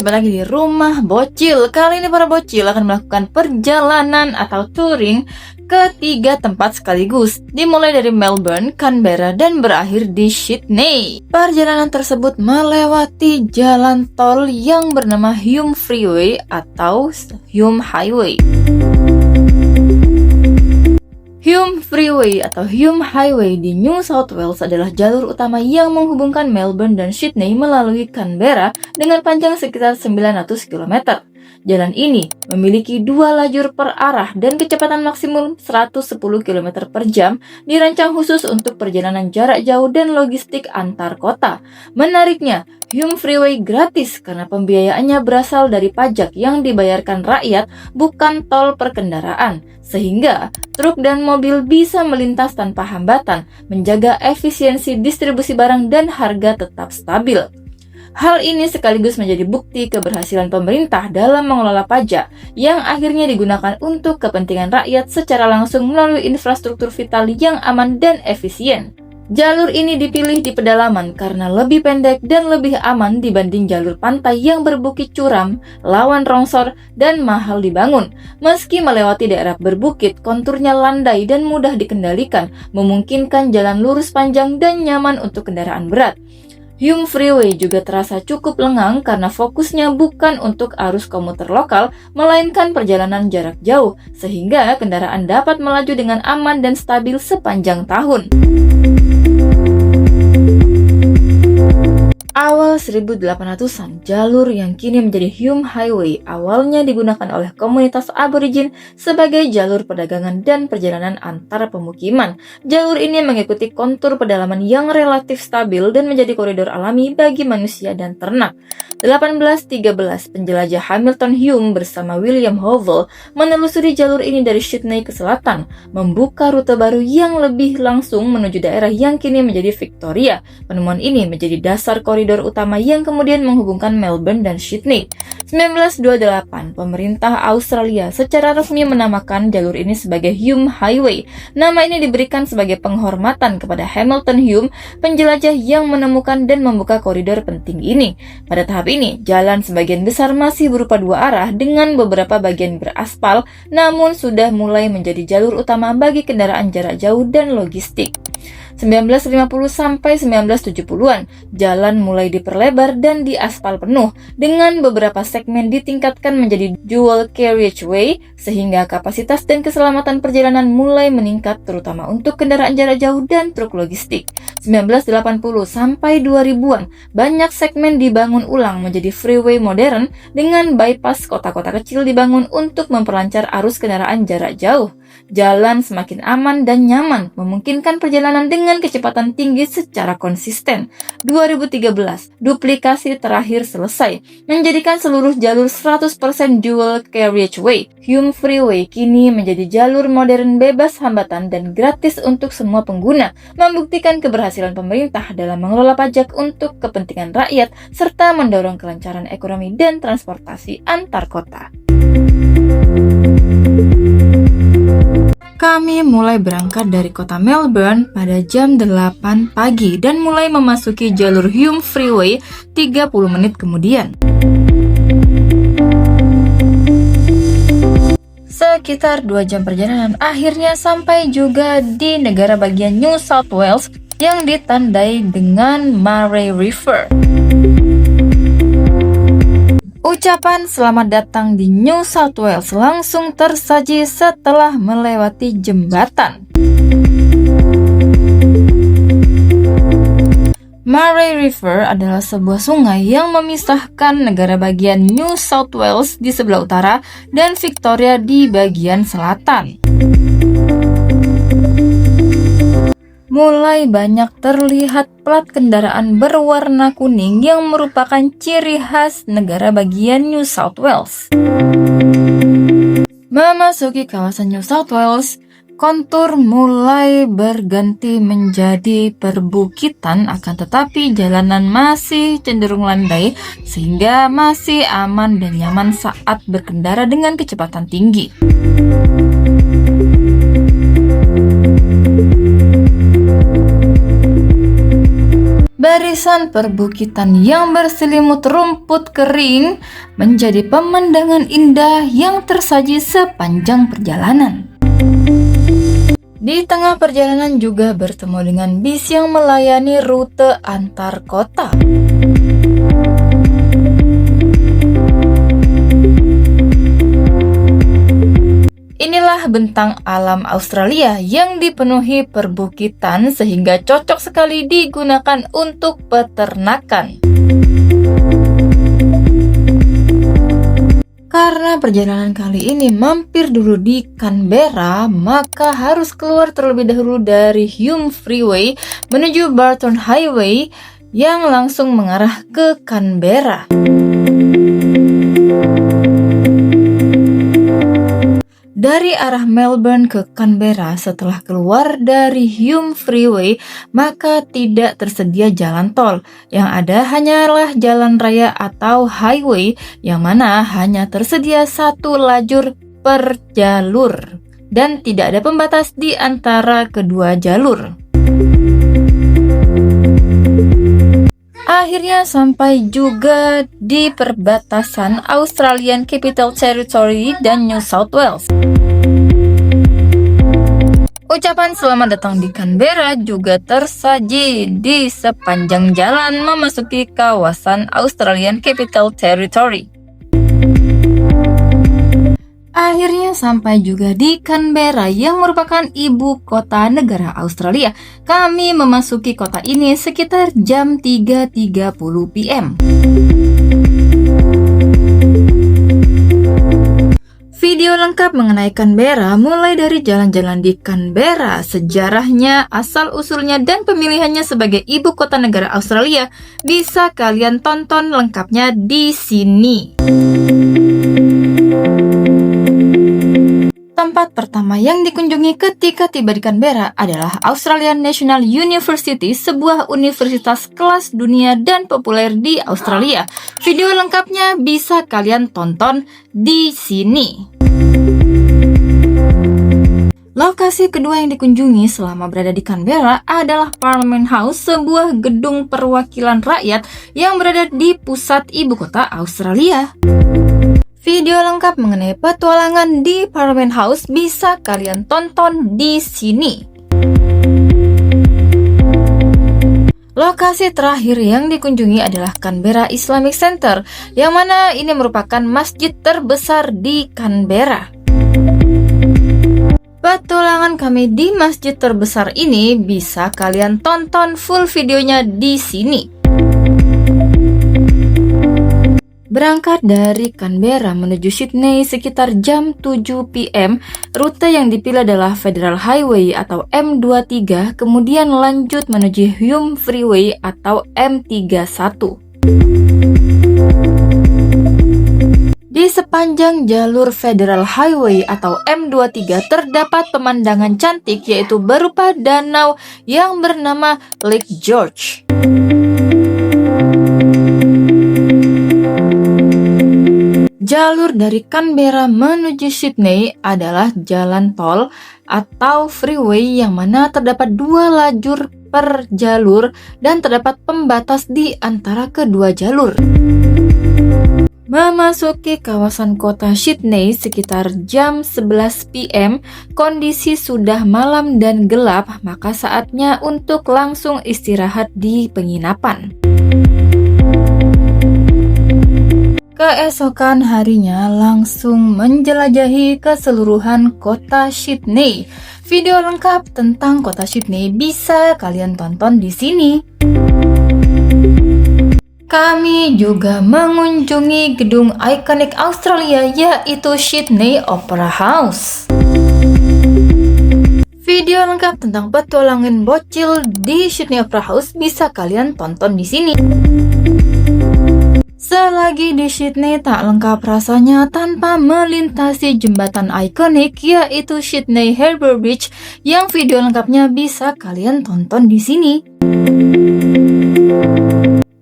jumpa lagi di Rumah Bocil. Kali ini para bocil akan melakukan perjalanan atau touring ke 3 tempat sekaligus, dimulai dari Melbourne, Canberra, dan berakhir di Sydney. Perjalanan tersebut melewati jalan tol yang bernama Hume Freeway atau Hume Highway. Hume Freeway atau Hume Highway di New South Wales adalah jalur utama yang menghubungkan Melbourne dan Sydney melalui Canberra dengan panjang sekitar 900 km. Jalan ini memiliki 2 lajur per arah dan kecepatan maksimum 110 km per jam, dirancang khusus untuk perjalanan jarak jauh dan logistik antar kota. Menariknya, Hume Freeway gratis karena pembiayaannya berasal dari pajak yang dibayarkan rakyat, bukan tol perkendaraan, sehingga truk dan mobil bisa melintas tanpa hambatan, menjaga efisiensi distribusi barang dan harga tetap stabil. Hal ini sekaligus menjadi bukti keberhasilan pemerintah dalam mengelola pajak yang akhirnya digunakan untuk kepentingan rakyat secara langsung melalui infrastruktur vital yang aman dan efisien. Jalur ini dipilih di pedalaman karena lebih pendek dan lebih aman dibanding jalur pantai yang berbukit curam, rawan longsor, dan mahal dibangun. Meski melewati daerah berbukit, konturnya landai dan mudah dikendalikan, memungkinkan jalan lurus panjang dan nyaman untuk kendaraan berat. Hume Freeway juga terasa cukup lengang karena fokusnya bukan untuk arus komuter lokal, melainkan perjalanan jarak jauh, sehingga kendaraan dapat melaju dengan aman dan stabil sepanjang tahun. Awal 1800-an, jalur yang kini menjadi Hume Highway awalnya digunakan oleh komunitas aborigin sebagai jalur perdagangan dan perjalanan antar pemukiman. Jalur ini mengikuti kontur pedalaman yang relatif stabil dan menjadi koridor alami bagi manusia dan ternak. 1813, penjelajah Hamilton Hume bersama William Hovell menelusuri jalur ini dari Sydney ke selatan, membuka rute baru yang lebih langsung menuju daerah yang kini menjadi Victoria. Penemuan ini menjadi dasar koridor utama yang kemudian menghubungkan Melbourne dan Sydney. 1928, pemerintah Australia secara resmi menamakan jalur ini sebagai Hume Highway. Nama ini diberikan sebagai penghormatan kepada Hamilton Hume, penjelajah yang menemukan dan membuka koridor penting ini. Pada tahap ini, jalan sebagian besar masih berupa 2 arah dengan beberapa bagian beraspal, namun sudah mulai menjadi jalur utama bagi kendaraan jarak jauh dan logistik. 1950 sampai 1970-an, jalan mulai diperlebar dan diaspal penuh, dengan beberapa segmen ditingkatkan menjadi dual carriageway, sehingga kapasitas dan keselamatan perjalanan mulai meningkat terutama untuk kendaraan jarak jauh dan truk logistik. 1980 sampai 2000-an, banyak segmen dibangun ulang menjadi freeway modern dengan bypass kota-kota kecil dibangun untuk memperlancar arus kendaraan jarak jauh. Jalan semakin aman dan nyaman, memungkinkan perjalanan dengan kecepatan tinggi secara konsisten. 2013, duplikasi terakhir selesai, menjadikan seluruh jalur 100% dual carriageway. Hume Freeway kini menjadi jalur modern bebas hambatan dan gratis untuk semua pengguna, membuktikan keberhasilan pemerintah dalam mengelola pajak untuk kepentingan rakyat, serta mendorong kelancaran ekonomi dan transportasi antar kota. Kami mulai berangkat dari kota Melbourne pada jam 8 pagi dan mulai memasuki jalur Hume Freeway 30 menit kemudian. Sekitar 2 jam perjalanan, akhirnya sampai juga di negara bagian New South Wales yang ditandai dengan Murray River. Ucapan selamat datang di New South Wales langsung tersaji setelah melewati jembatan. Murray River adalah sebuah sungai yang memisahkan negara bagian New South Wales di sebelah utara dan Victoria di bagian selatan. Mulai banyak terlihat plat kendaraan berwarna kuning yang merupakan ciri khas negara bagian New South Wales. Memasuki kawasan New South Wales, kontur mulai berganti menjadi perbukitan, akan tetapi jalanan masih cenderung landai sehingga masih aman dan nyaman saat berkendara dengan kecepatan tinggi. Barisan perbukitan yang berselimut rumput kering menjadi pemandangan indah yang tersaji sepanjang perjalanan. Di tengah perjalanan juga bertemu dengan bis yang melayani rute antar kota. Inilah bentang alam Australia yang dipenuhi perbukitan sehingga cocok sekali digunakan untuk peternakan. Karena perjalanan kali ini mampir dulu di Canberra, maka harus keluar terlebih dahulu dari Hume Freeway menuju Barton Highway yang langsung mengarah ke Canberra. Dari arah Melbourne ke Canberra setelah keluar dari Hume Freeway, maka tidak tersedia jalan tol. Yang ada hanyalah jalan raya atau highway yang mana hanya tersedia satu lajur per jalur dan tidak ada pembatas di antara kedua jalur. Akhirnya sampai juga di perbatasan Australian Capital Territory dan New South Wales. Ucapan selamat datang di Canberra juga tersaji di sepanjang jalan memasuki kawasan Australian Capital Territory. Akhirnya sampai juga di Canberra yang merupakan ibu kota negara Australia. Kami memasuki kota ini sekitar jam 3.30 PM. Video lengkap mengenai Canberra mulai dari jalan-jalan di Canberra, sejarahnya, asal-usulnya, dan pemilihannya sebagai ibu kota negara Australia bisa kalian tonton lengkapnya di sini. Tempat pertama yang dikunjungi ketika tiba di Canberra adalah Australian National University, sebuah universitas kelas dunia dan populer di Australia. Video lengkapnya bisa kalian tonton di sini. Lokasi kedua yang dikunjungi selama berada di Canberra adalah Parliament House, sebuah gedung perwakilan rakyat yang berada di pusat ibu kota Australia. Video lengkap mengenai petualangan di Parliament House bisa kalian tonton di sini. Lokasi terakhir yang dikunjungi adalah Canberra Islamic Centre, yang mana ini merupakan masjid terbesar di Canberra. Petualangan kami di masjid terbesar ini bisa kalian tonton full videonya di sini. Berangkat dari Canberra menuju Sydney sekitar jam 7 PM, rute yang dipilih adalah Federal Highway atau M23, kemudian lanjut menuju Hume Freeway atau M31. Di sepanjang jalur Federal Highway atau M23 terdapat pemandangan cantik yaitu berupa danau yang bernama Lake George. Jalur dari Canberra menuju Sydney adalah jalan tol atau freeway yang mana terdapat dua lajur per jalur dan terdapat pembatas di antara kedua jalur. Memasuki kawasan kota Sydney sekitar jam 11 PM, kondisi sudah malam dan gelap, maka saatnya untuk langsung istirahat di penginapan. Keesokan harinya langsung menjelajahi keseluruhan kota Sydney. Video lengkap tentang kota Sydney bisa kalian tonton di sini. Kami juga mengunjungi gedung ikonik Australia yaitu Sydney Opera House. Video lengkap tentang petualangan bocil di Sydney Opera House bisa kalian tonton di sini. Selagi di Sydney tak lengkap rasanya tanpa melintasi jembatan ikonik yaitu Sydney Harbour Bridge yang video lengkapnya bisa kalian tonton di sini.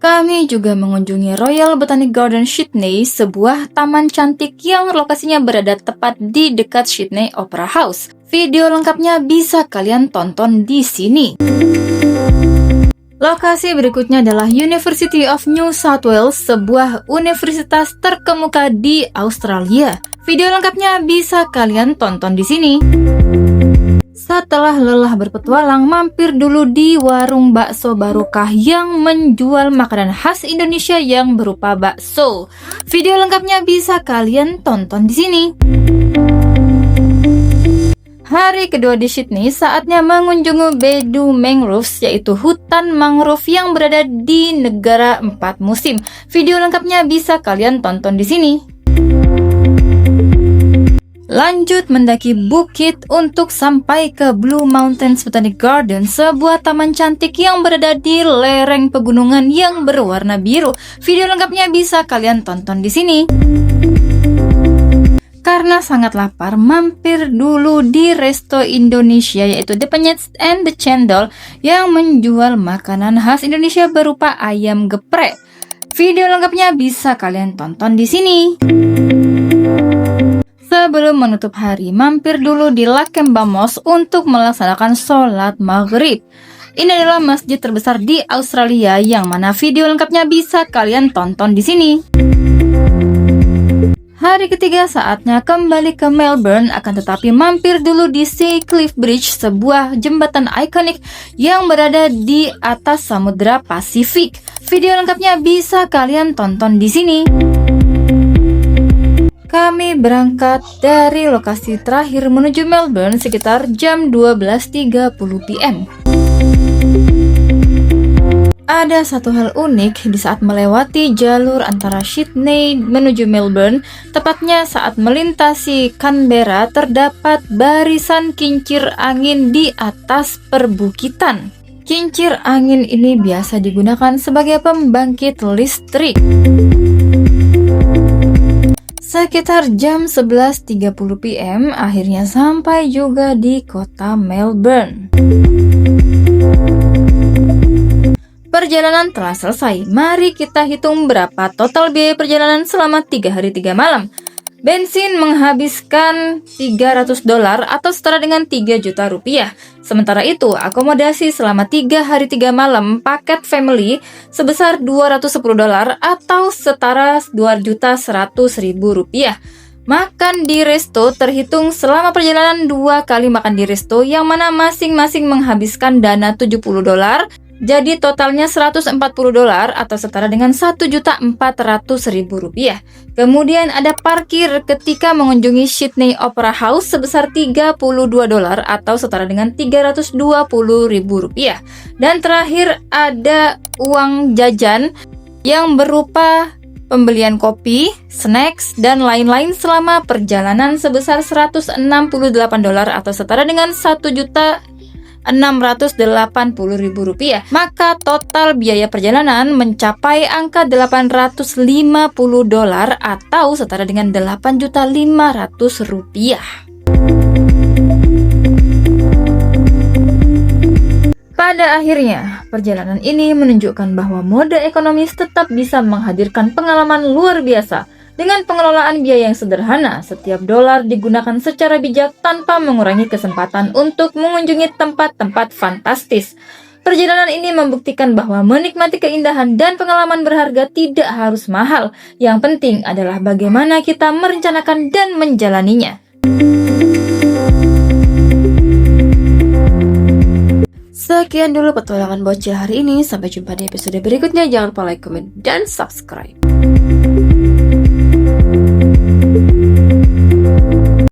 Kami juga mengunjungi Royal Botanic Garden Sydney, sebuah taman cantik yang lokasinya berada tepat di dekat Sydney Opera House. Video lengkapnya bisa kalian tonton di sini. Lokasi berikutnya adalah University of New South Wales, sebuah universitas terkemuka di Australia. Video lengkapnya bisa kalian tonton di sini. Setelah lelah berpetualang, mampir dulu di warung bakso Barokah yang menjual makanan khas Indonesia yang berupa bakso. Video lengkapnya bisa kalian tonton di sini. Hari kedua di Sydney, saatnya mengunjungi Bedu Mangroves, yaitu hutan mangrove yang berada di negara 4 musim. Video lengkapnya bisa kalian tonton di sini. Lanjut mendaki bukit untuk sampai ke Blue Mountains Botanic Garden, sebuah taman cantik yang berada di lereng pegunungan yang berwarna biru. Video lengkapnya bisa kalian tonton di sini. Karena sangat lapar, mampir dulu di resto Indonesia yaitu The Penyet and the Cendol yang menjual makanan khas Indonesia berupa ayam geprek. Video lengkapnya bisa kalian tonton di sini. Sebelum menutup hari, mampir dulu di Lakemba Mosque untuk melaksanakan sholat maghrib. Ini adalah masjid terbesar di Australia yang mana video lengkapnya bisa kalian tonton di sini. Hari ketiga saatnya kembali ke Melbourne, akan tetapi mampir dulu di Sea Cliff Bridge, sebuah jembatan ikonik yang berada di atas Samudra Pasifik. Video lengkapnya bisa kalian tonton di sini. Kami berangkat dari lokasi terakhir menuju Melbourne sekitar jam 12.30 PM. Ada satu hal unik di saat melewati jalur antara Sydney menuju Melbourne, tepatnya saat melintasi Canberra terdapat barisan kincir angin di atas perbukitan. Kincir angin ini biasa digunakan sebagai pembangkit listrik. Sekitar jam 11.30 PM akhirnya sampai juga di kota Melbourne. Perjalanan telah selesai. Mari kita hitung berapa total biaya perjalanan selama 3 hari 3 malam. Bensin menghabiskan $300 atau setara dengan 3 juta rupiah. Sementara itu, akomodasi selama 3 hari 3 malam paket family sebesar $210 atau setara 2.100.000 rupiah. Makan di resto terhitung selama perjalanan 2 kali makan di resto yang mana masing-masing menghabiskan dana $70. Jadi totalnya $140 atau setara dengan 1.400.000 rupiah. Kemudian ada parkir ketika mengunjungi Sydney Opera House sebesar $32 atau setara dengan 320.000 rupiah. Dan terakhir ada uang jajan yang berupa pembelian kopi, snacks, dan lain-lain selama perjalanan sebesar $168 atau setara dengan 1.680.000 rupiah. Maka total biaya perjalanan mencapai angka $850 atau setara dengan 8.500.000 rupiah. Pada akhirnya, perjalanan ini menunjukkan bahwa mode ekonomis tetap bisa menghadirkan pengalaman luar biasa. Dengan pengelolaan biaya yang sederhana, setiap dolar digunakan secara bijak tanpa mengurangi kesempatan untuk mengunjungi tempat-tempat fantastis. Perjalanan ini membuktikan bahwa menikmati keindahan dan pengalaman berharga tidak harus mahal. Yang penting adalah bagaimana kita merencanakan dan menjalaninya. Sekian dulu petualangan bocil hari ini. Sampai jumpa di episode berikutnya. Jangan lupa like, comment, dan subscribe.